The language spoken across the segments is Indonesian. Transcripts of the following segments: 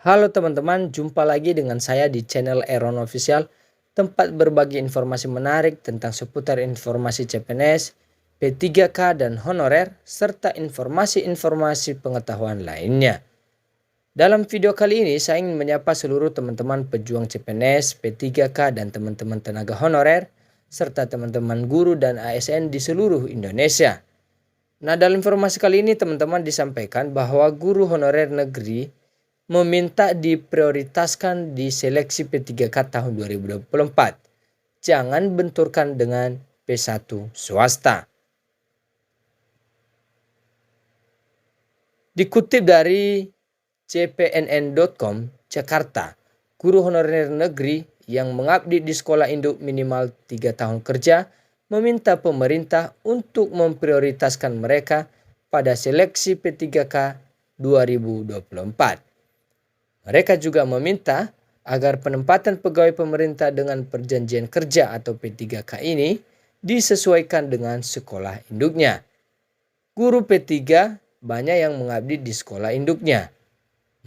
Halo teman-teman, jumpa lagi dengan saya di channel Eron Official, tempat berbagi informasi menarik tentang seputar informasi CPNS, P3K dan honorer, serta informasi-informasi pengetahuan lainnya. Dalam video kali ini, saya ingin menyapa seluruh teman-teman pejuang CPNS, P3K dan teman-teman tenaga honorer, serta teman-teman guru dan ASN di seluruh Indonesia. Nah, dalam informasi kali ini teman-teman disampaikan bahwa guru honorer negeri meminta diprioritaskan di seleksi P3K tahun 2024. Jangan benturkan dengan P1 swasta. Dikutip dari cpnn.com, Jakarta, guru honorer negeri yang mengabdi di sekolah induk minimal 3 tahun kerja meminta pemerintah untuk memprioritaskan mereka pada seleksi P3K 2024. Mereka juga meminta agar penempatan pegawai pemerintah dengan perjanjian kerja atau P3K ini disesuaikan dengan sekolah induknya. Guru P3 banyak yang mengabdi di sekolah induknya.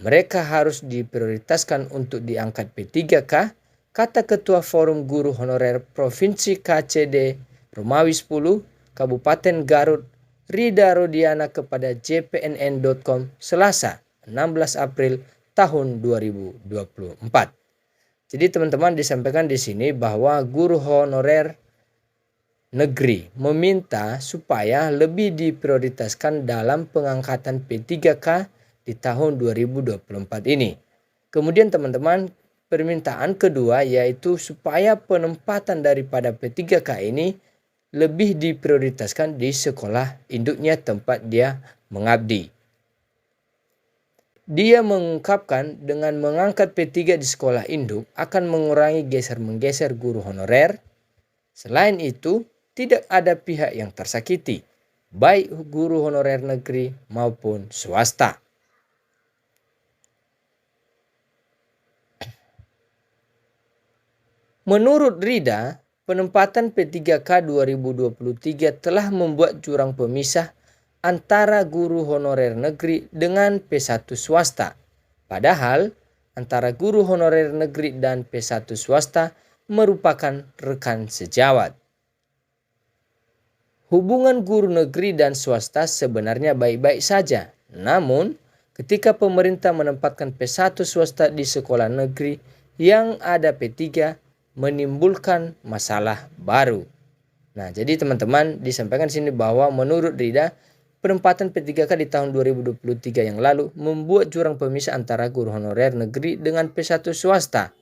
Mereka harus diprioritaskan untuk diangkat P3K, kata Ketua Forum Guru Honorer Provinsi KCD Romawi 10, Kabupaten Garut, Rida Rodiana kepada jpnn.com Selasa 16 April tahun 2024. Jadi teman-teman disampaikan di sini bahwa guru honorer negeri meminta supaya lebih diprioritaskan dalam pengangkatan P3K di tahun 2024 ini. Kemudian teman-teman, permintaan kedua yaitu supaya penempatan daripada P3K ini lebih diprioritaskan di sekolah induknya tempat dia mengabdi. Dia mengungkapkan dengan mengangkat P3 di sekolah induk akan mengurangi geser-menggeser guru honorer. Selain itu, tidak ada pihak yang tersakiti, baik guru honorer negeri maupun swasta. Menurut Rida, penempatan P3K 2023 telah membuat jurang pemisah antara guru honorer negeri dengan P1 swasta. Padahal antara guru honorer negeri dan P1 swasta merupakan rekan sejawat. Hubungan guru negeri dan swasta sebenarnya baik-baik saja. Namun, ketika pemerintah menempatkan P1 swasta di sekolah negeri yang ada P3, menimbulkan masalah baru. Nah, jadi teman-teman disampaikan di sini bahwa menurut Rida, penempatan P3K di tahun 2023 yang lalu membuat jurang pemisah antara guru honorer negeri dengan P1 swasta.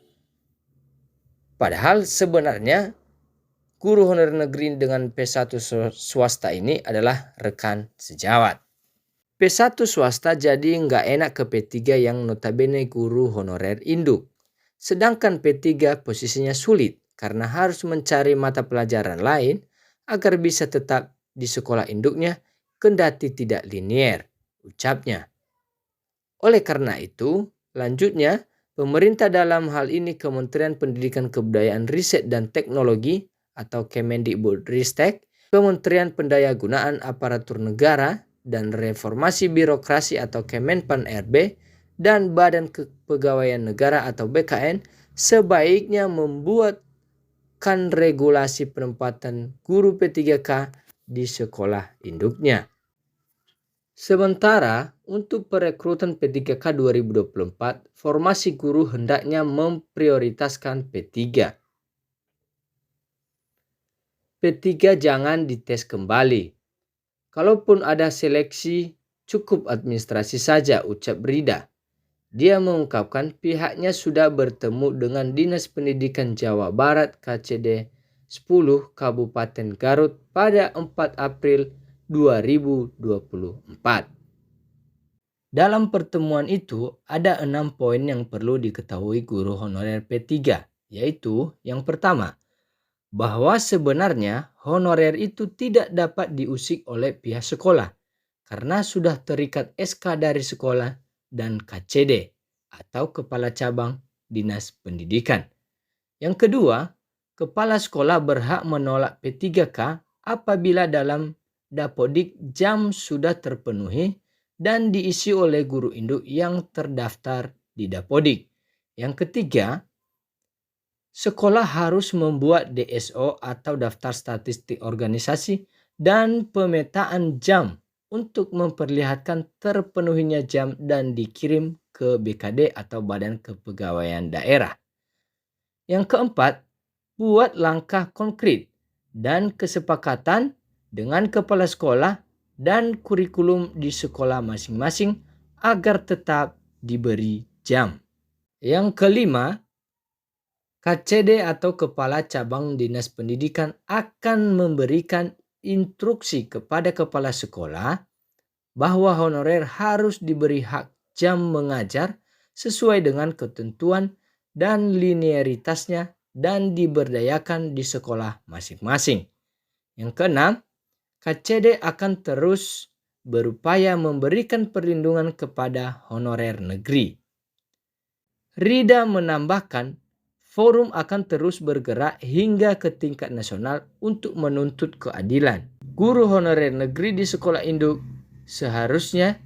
Padahal sebenarnya guru honorer negeri dengan P1 swasta ini adalah rekan sejawat. P1 swasta jadi nggak enak ke P3 yang notabene guru honorer induk. Sedangkan P3 posisinya sulit karena harus mencari mata pelajaran lain agar bisa tetap di sekolah induknya kendati tidak linier, ucapnya. Oleh karena itu, lanjutnya, pemerintah dalam hal ini Kementerian Pendidikan Kebudayaan Riset dan Teknologi atau Kemendikbudristek, Kementerian Pendayagunaan Aparatur Negara dan Reformasi Birokrasi atau Kemenpan RB, dan Badan Kepegawaian Negara atau BKN sebaiknya membuatkan regulasi penempatan guru P3K di sekolah induknya. Sementara untuk perekrutan P3K 2024, formasi guru hendaknya memprioritaskan P3. P3 jangan dites kembali. Kalaupun ada seleksi, cukup administrasi saja, ucap Rida. Dia mengungkapkan pihaknya sudah bertemu dengan Dinas Pendidikan Jawa Barat KCD 10 Kabupaten Garut pada 4 April 2024. Dalam pertemuan itu ada 6 poin yang perlu diketahui guru honorer P3, yaitu yang pertama, bahwa sebenarnya honorer itu tidak dapat diusik oleh pihak sekolah karena sudah terikat SK dari sekolah dan KCD atau Kepala Cabang Dinas Pendidikan. Yang kedua, kepala sekolah berhak menolak P3K apabila dalam Dapodik jam sudah terpenuhi dan diisi oleh guru induk yang terdaftar di Dapodik. Yang ketiga, sekolah harus membuat DSO atau daftar statistik organisasi dan pemetaan jam untuk memperlihatkan terpenuhinya jam dan dikirim ke BKD atau Badan Kepegawaian Daerah. Yang keempat, buat langkah konkret dan kesepakatan dengan kepala sekolah dan kurikulum di sekolah masing-masing agar tetap diberi jam. Yang kelima, KCD atau Kepala Cabang Dinas Pendidikan akan memberikan instruksi kepada kepala sekolah bahwa honorer harus diberi hak jam mengajar sesuai dengan ketentuan dan linearitasnya dan diberdayakan di sekolah masing-masing. Yang keenam, KCD akan terus berupaya memberikan perlindungan kepada honorer negeri. Rida menambahkan, forum akan terus bergerak hingga ke tingkat nasional untuk menuntut keadilan. Guru honorer negeri di sekolah induk seharusnya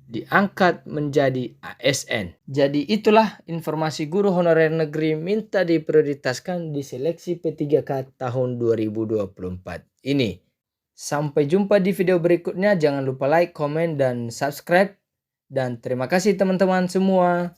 diangkat menjadi ASN. Jadi itulah informasi guru honorer negeri minta diprioritaskan di seleksi P3K tahun 2024 ini. Sampai jumpa di video berikutnya. Jangan lupa like, komen, dan subscribe. Dan terima kasih teman-teman semua.